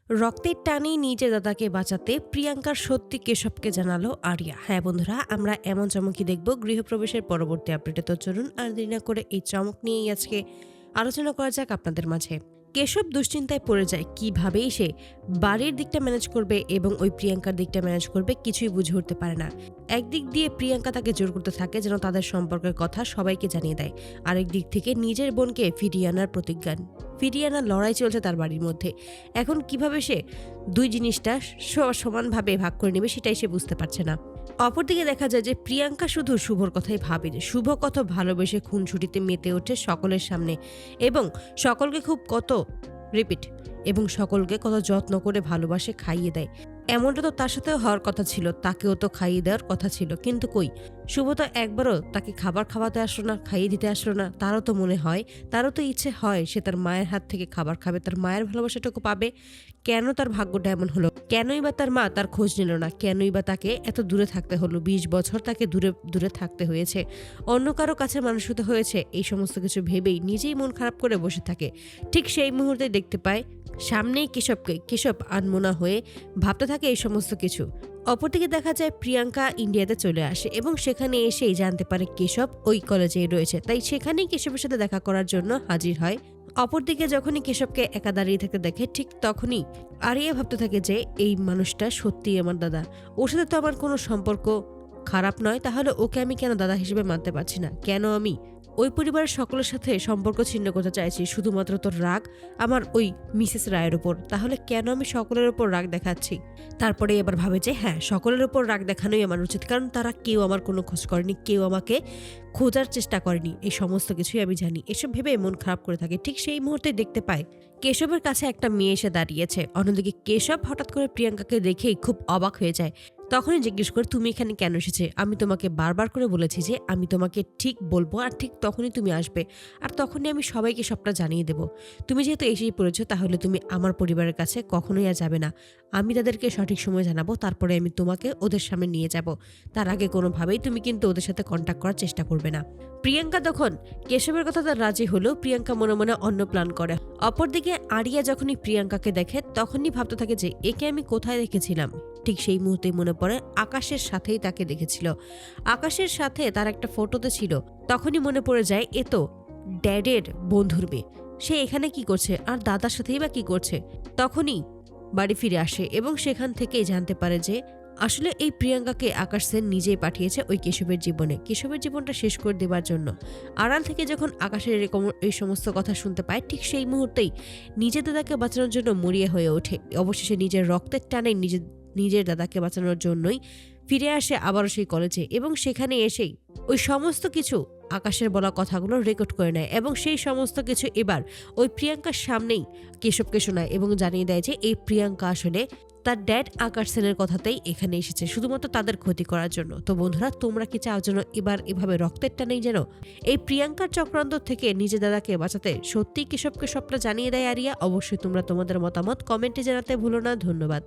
রক্তের টানেই নিজের দাদাকে বাঁচাতে প্রিয়াঙ্কার সত্যি কেশবকে জানালো আরিয়া। হ্যাঁ বন্ধুরা, আমরা এমন চমকই দেখব গৃহপ্রবেশের পরবর্তী আপডেটে। তো চলুন আর দেরি না করে এই চমক নিয়েই আজকে আলোচনা করা যাক আপনাদের মাঝে। কেশব দুশ্চিন্তায় পড়ে যায়, কিভাবেই সে বাড়ির দিকটা ম্যানেজ করবে এবং ওই প্রিয়াঙ্কার দিকটা ম্যানেজ করবে কিছুই বুঝে উঠতে পারে না। একদিক দিয়ে প্রিয়াঙ্কা তাকে জোর করতে থাকে যেন তাদের সম্পর্কের কথা সবাইকে জানিয়ে দেয়, আরেক দিক থেকে নিজের বোনকে ফিরিয়ে আনার প্রতিজ্ঞান, ফিরিয়ে আনার লড়াই চলছে তার বাড়ির মধ্যে। এখন কিভাবে সে দুই জিনিসটা সমানভাবে ভাগ করে নেবে সেটাই সে বুঝতে পারছে না। অপরদিকে দেখা যায় যে প্রিয়াঙ্কা শুধু শুভর কথাই ভাবে, যে শুভ কত ভালোবেসে খুনসুটিতে মেতে ওঠে সকলের সামনে এবং সকলকে খুব কত রিপিট এবং সকলকে কত যত্ন করে ভালোবাসে, খাইয়ে দেয়। এমনটা তো তার সাথেও হওয়ার কথা ছিল, তাকেও তো খাইয়ে দেওয়ার কথা ছিল, কিন্তু কই, শুভ তো একবারও তাকে খাবার খাওয়াতে আসলো না, খাইয়ে দিতে আসলো না। তারও তো মনে হয়, তারও তো ইচ্ছে হয় সে তার মায়ের হাত থেকে খাবার খাবে, তার মায়ের ভালোবাসাটুকু পাবে। কেন তার ভাগ্যটা এমন হলো? কেনই বা তার মা তার খোঁজ নিল না? কেনই বা তাকে এত দূরে থাকতে হলো? 20 বছর তাকে দূরে দূরে থাকতে হয়েছে, অন্য কারো কাছে মানুষ হতে হয়েছে। এই সমস্ত কিছু ভেবেই নিজেই মন খারাপ করে বসে থাকে। ঠিক সেই মুহূর্তে দেখতে পায় সামনেই কেশবকে। কেশব আনমনা হয়ে ভাবতে থাকে এই সমস্ত কিছু। অপরদিকে দেখা যায় প্রিয়াঙ্কা ইন্ডিয়াতে চলে আসে এবং সেখানে এসেই জানতে পারে কেশব ওই কলেজেই রয়েছে, তাই সেখানেই কেশবের সাথে দেখা করার জন্য হাজির হয়। অপরদিকে যখনই কেশবকে একা দাঁড়িয়ে থাকতে দেখে, ঠিক তখনই আরিয়া ভাবতে থাকে যে এই মানুষটা সত্যিই আমার দাদা, ওর সাথে তো আমার কোনো সম্পর্ক খারাপ নয়, তাহলে ওকে আমি কেন দাদা হিসেবে মানতে পারছি না? কেন আমি ওই পরিবারের সকলের সাথে সম্পর্ক ছিন্ন করতে চাইছি শুধুমাত্র তোর রাগ আমার ওই মিসেস রায়ের ওপর? তাহলে কেন আমি সকলের ওপর রাগ দেখাচ্ছি? তারপরে এবার ভাবে যে হ্যাঁ, সকলের ওপর রাগ দেখানোই আমার উচিত, কারণ তারা কেউ আমার কোনো খোঁজ করেনি, কেউ আমাকে খোঁজার চেষ্টা করেনি। এই সমস্ত কিছুই আমি জানি। এসব ভেবে মন খারাপ করে থাকে। ঠিক সেই মুহূর্তে দেখতে পায় কেশবের কাছে একটা মেয়ে এসে দাঁড়িয়েছে। অন্যদিকে কেশব হঠাৎ করে প্রিয়াঙ্কাকে দেখেই খুব অবাক হয়ে যায়। তখনই জিজ্ঞেস করে, তুমি এখানে কেন এসেছে? আমি তোমাকে বারবার করে বলেছি যে আমি তোমাকে ঠিক বলবো আর ঠিক তখনই তুমি আসবে, আর তখনই আমি সবাইকে সবটা জানিয়ে দেব। তুমি যেহেতু এসেই পড়েছো, তাহলে তুমি আমার পরিবারের কাছে কখনোই আর যাবে না। আমি তাদেরকে সঠিক সময় জানাবো, তারপরে আমি তোমাকে ওদের সামনে নিয়ে যাব। তার আগে কোনোভাবেই তুমি কিন্তু ওদের সাথে কন্ট্যাক্ট করার চেষ্টা করবে না। প্রিয়াঙ্কা তখন কেশবের কথা তার রাজি হলেও প্রিয়াঙ্কা মনে মনে অন্য প্ল্যান করে। অপরদিকে আরিয়া যখনই প্রিয়াঙ্কাকে দেখে তখনই ভাবতে থাকে যে একে আমি কোথায় দেখেছিলাম। ঠিক সেই মুহূর্তেই মনে পড়ে আকাশের সাথেই তাকে দেখেছিল। আকাশের সাথে তার একটা ফটোতে ছিল। তখনই মনে পড়ে যায় এ তো ড্যাডের বন্ধুর মেয়ে, সে এখানে কি করছে আর দাদার সাথেই বা কি করছে? তখনই বাড়ি ফিরে আসে এবং সেখান থেকেই জানতে পারে যে আসলে এই প্রিয়াঙ্কাকে আকাশ সেন নিজেই পাঠিয়েছে ওই কেশবের জীবনে, কেশবের জীবনটা শেষ করে দেবার জন্য। আড়াল থেকে যখন আকাশের এরকম এই সমস্ত কথা শুনতে পায়, ঠিক সেই মুহূর্তেই নিজের দাদাকে বাঁচানোর জন্য মরিয়া হয়ে ওঠে। অবশেষে নিজের রক্তের টানে নিজের দাদাকে বাঁচানোর জন্যই ফিরে আসে আবারও সেই কলেজে এবং সেখানে এসেই ওই সমস্ত কিছু আকাশের বলা কথাগুলো রেকর্ড করে নেয় এবং সেই সমস্ত কিছু এবার ওই প্রিয়াঙ্কার সামনেই কেশবকে শোনায় এবং জানিয়ে দেয় যে এই প্রিয়াঙ্কা আসলে তার ড্যাড আকাশ সেনের কথাতেই এখানে এসেছে শুধুমাত্র তাদের ক্ষতি করার জন্য। তো বন্ধুরা, তোমরা কি চাও যেন এবার এভাবে রক্তের টানেই যেন এই প্রিয়াঙ্কার চক্রান্ত থেকে নিজের দাদাকে বাঁচাতে সত্যিই কেশবকে সবটা জানিয়ে দেয় আরিয়া? অবশ্যই তোমরা তোমাদের মতামত কমেন্টে জানাতে ভুলো না। ধন্যবাদ।